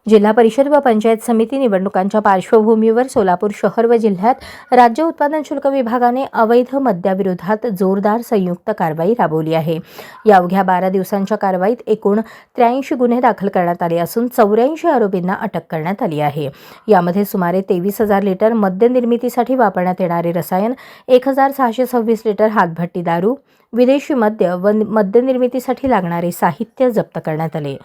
जिल्हा परिषद व पंचायत समिती निवडणुकांच्या पार्श्वभूमीवर सोलापूर शहर व जिल्ह्यात राज्य उत्पादन शुल्क विभागाने अवैध मद्याविरोधात जोरदार संयुक्त कारवाई राबवली आहे। या अवघ्या 12 दिवसांच्या कारवाईत एकूण 83 गुन्हे दाखल करण्यात आले असून 84 आरोपींना अटक करण्यात आली आहे। यामध्ये सुमारे 23,000 लिटर मद्य निर्मितीसाठी वापरण्यात येणारे रसायन, 1,626 लिटर हातभट्टी दारू, विदेशी मद्य व मद्य निर्मितीसाठी लागणारे साहित्य जप्त करण्यात आले।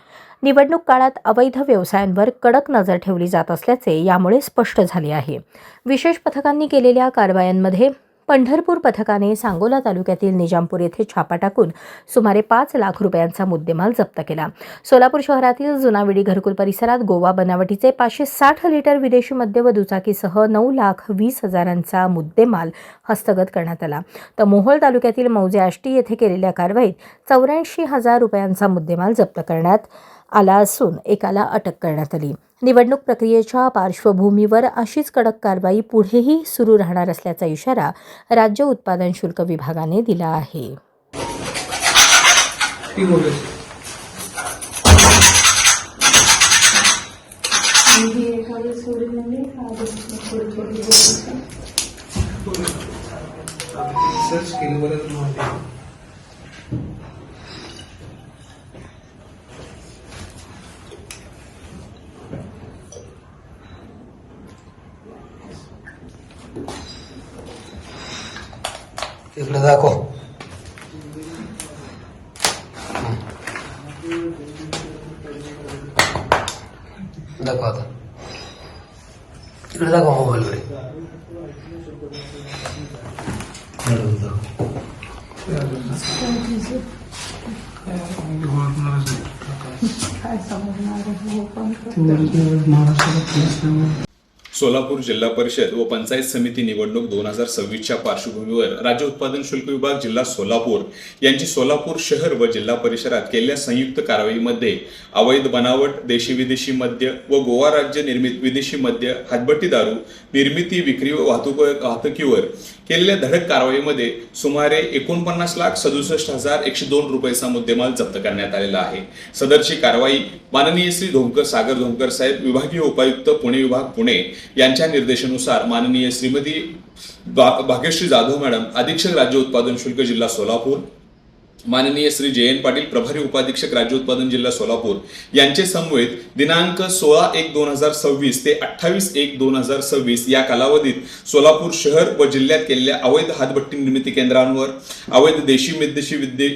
निवडणूक काळात अवैध व्यवसायांवर कडक नजर ठेवली जात असल्याचे यामुळे स्पष्ट झाले आहे। विशेष पथकांनी केलेल्या कारवायांमध्ये पंढरपूर पथकाने सांगोला तालुक्यातील निजामपूर येथे छापा टाकून सुमारे 5 लाख रुपयांचा मुद्देमाल जप्त केला। सोलापूर शहरातील जुनाविडी घरकुल परिसरात गोवा बनावटीचे 560 लिटर विदेशी मद्य व दुचाकीसह 9,20,000चा मुद्देमाल हस्तगत करण्यात आला। तर मोहोळ तालुक्यातील मौजे आष्टी येथे केलेल्या कारवाईत 84,000 रुपयांचा मुद्देमाल जप्त करण्यात आला असून एकाला अटक करण्यात आली। निवडणूक प्रक्रियेच्या पार्श्वभूमीवर अशीच कडक कारवाई पुढेही सुरू राहणार असल्याचा इशारा राज्य उत्पादन शुल्क विभागाने दिला आहे। इकडे दाखव। दाखव आता इकडे दाखव मोबाईल कडे। सोलापूर जिल्हा परिषद व पंचायत समिती निवडणूक 2026च्या पार्श्वभूमीवर राज्य उत्पादन शुल्क विभाग जिल्हा सोलापूर यांची सोलापूर शहर व जिल्हा परिसरात केलेल्या संयुक्त कारवाईमध्ये अवैध बनावट, देशी विदेशी मद्य व गोवा राज्य निर्मित विदेशी मद्य, हातभट्टी दारू निर्मिती, विक्री व वाहतुकीवर केलेल्या धडक कारवाईमध्ये सुमारे 49,67,102 रुपयाचा मुद्देमाल जप्त करण्यात आलेला आहे। सदरची कारवाई माननीय श्री सागर धोंकर साहेब, विभागीय उपायुक्त पुणे विभाग पुणे यांच्या निर्देशानुसार माननीय श्रीमती भाग्यश्री जाधव मॅडम, अधीक्षक राज्य उत्पादन शुल्क जिल्हा सोलापूर, माननीय श्री जयंत पाटील, प्रभारी उपाधीक्षक राज्य उत्पादन जिल्हा सोलापूर यांचे समवेत दिनांक 16/1/2026 ते 28/1/2026 या कालावधीत सोलापूर शहर व जिल्ह्यात केलेल्या अवैध हातभट्टी निर्मिती केंद्रांवर, अवैध देशी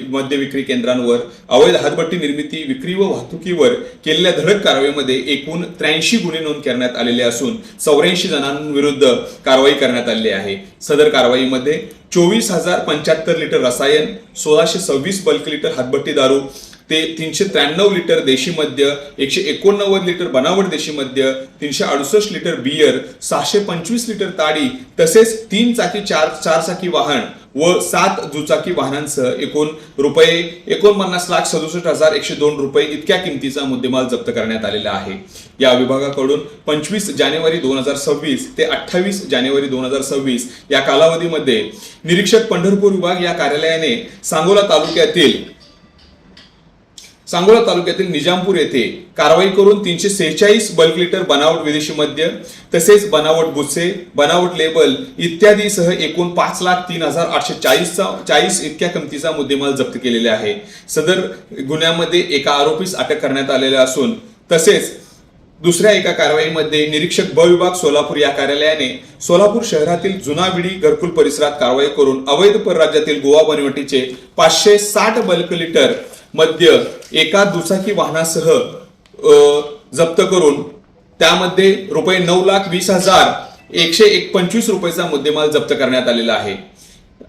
मद्य विक्री केंद्रांवर, अवैध हातभट्टी निर्मिती, विक्री व वाहतुकीवर केलेल्या धडक कारवाईमध्ये एकूण 83 गुन्हे नोंद करण्यात आलेले असून 84 जणांविरुद्ध कारवाई करण्यात आली आहे। सदर कारवाईमध्ये 24,075 लिटर रसायन, 1,626 बल्क लिटर हातभट्टी दारू, ते 393 लिटर देशी मद्य, 189 लिटर बनावट देशी मद्य, 368 लिटर बियर, 625 लिटर ताडी तसेच 3 चाकी 4 चाकी वाहन व 7 दुचाकी वाहनांसह एकूण रुपये 49,67,102 रुपये इतक्या किमतीचा मुद्देमाल जप्त करण्यात आलेला आहे। या विभागाकडून 25 जानेवारी 2026 ते 28 जानेवारी 2026 या कालावधीमध्ये निरीक्षक पंढरपूर विभाग या कार्यालयाने सांगोला तालुक्यातील निजामपूर येथे कारवाई करून 346 बल्क लिटर बनावट विदेशी मद्य तसेच बनावट गुच्छे, बनावट लेबल इत्यादी सह एकूण 5,03,840 इतक्या किमतीचा मुद्देमाल जप्त केलेला आहे। सदर गुन्ह्यामध्ये एका आरोपीस अटक करण्यात आलेला असून तसेच दुसऱ्या एका कारवाईमध्ये निरीक्षक ब विभाग सोलापूर या कार्यालयाने सोलापूर शहरातील जुनाविडी घरकुल परिसरात कारवाई करून अवैध परराज्यातील गोवा बनवटीचे 560 बल्क लिटर मद्य एका दुचाकी वाहनासह जप्त करून त्यामध्ये रुपये 9,20,125 रुपयाचा मुद्देमाल जप्त करण्यात आलेला आहे।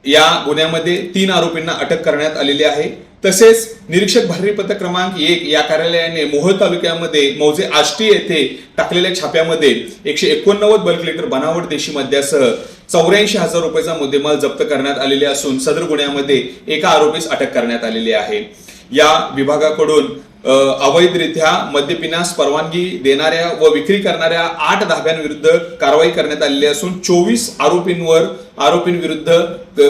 या गुन्ह्यामध्ये 3 आरोपींना अटक करण्यात आलेली आहे। तसेच निरीक्षक भारी पथक क्रमांक 1 या कार्यालयाने मोहोळ तालुक्यामध्ये मौजे आष्टी येथे टाकलेल्या छाप्यामध्ये 189 बल्क लिटर बनावट देशी मद्यासह 84,000 रुपयाचा मुद्देमाल जप्त करण्यात आलेले असून सदर गुन्ह्यामध्ये एका आरोपीस अटक करण्यात आलेली आहे। या विभागाकडून अवैधरित्या मद्य पिण्यास परवानगी देणाऱ्या व विक्री करणाऱ्या 8 धाब्यांविरुद्ध कारवाई करण्यात आलेली असून 24 आरोपींविरुद्ध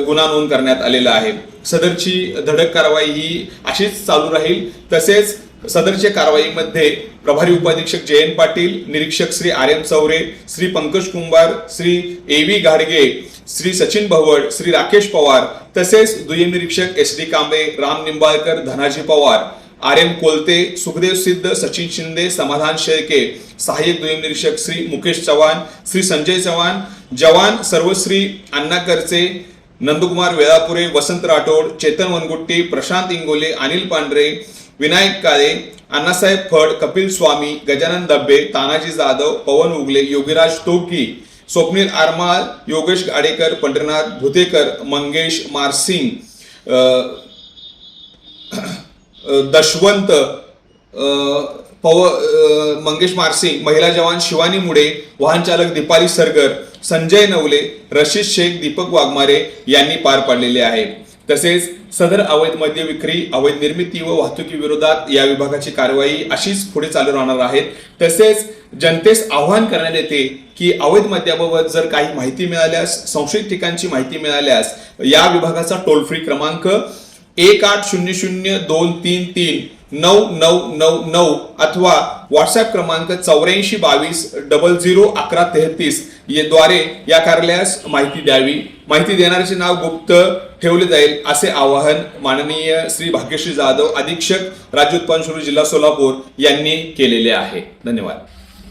गुन्हा नोंद करण्यात आलेला आहे। सदरची धडक कारवाई ही अशीच चालू राहील। तसेच सदरच्या कारवाईमध्ये प्रभारी उपाधीक्षक जयंत पाटील, निरीक्षक Shri R M Chaure, Shri Pankaj Kumbhar, Shri A V घाडगे, श्री सचिन भवड, श्री राकेश पवार तसेच दुय्यम निरीक्षक S D Kamble, Ram Nimbalkar, Dhanaji Pawar, R M Kolte, Sukhdev Siddh, Sachin Shinde, समाधान शेळके, सहाय्यक दुय्यम निरीक्षक श्री मुकेश चव्हाण, श्री संजय चव्हाण, जवान सर्वश्री अण्णा करचे, नंदकुमार वेळापुरे, वसंत राठोड, चेतन वनगुट्टी, प्रशांत इंगोले, अनिल पांढरे, विनायक काळे, अण्णासाहेब फड, कपिल स्वामी, गजानन दब्बे, तानाजी जाधव, पवन उगले, योगीराज तोकी, स्वप्नील आरमाळ, योगेश गाडेकर, पंढरीनाथ भुतेकर, मंगेश मारसिंग, दशवंत मंगेश मारसिंग, महिला जवान शिवानी मुडे, वाहन चालक दीपाली सरगर, संजय नवले, रशीद शेख, दीपक वाघमारे यांनी पार पाडलेले आहे. तसेच सदर अवैध मद्य विक्री, अवैध निर्मिती व वाहतुकी विरोधात या विभागाची कारवाई अशीच पुढे चालू राहणार आहे. तसेच जनतेस आवाहन करण्यात येते की अवैध मद्याबाबत जर काही माहिती मिळाल्यास, संशयित ठिकाणची माहिती मिळाल्यास या विभागाचा टोल फ्री क्रमांक 1800233999 अथवा व्हॉट्सअप क्रमांक 8422001133 द्वारे या कार्यालयास माहिती द्यावी. माहिती देणाऱ्याचे नाव गुप्त ठेवले जाईल असे आवाहन माननीय श्री भाग्यश्री जाधव, अधीक्षक राज्य उत्पादन शुल्क जिल्हा सोलापूर यांनी केलेले आहे. धन्यवाद.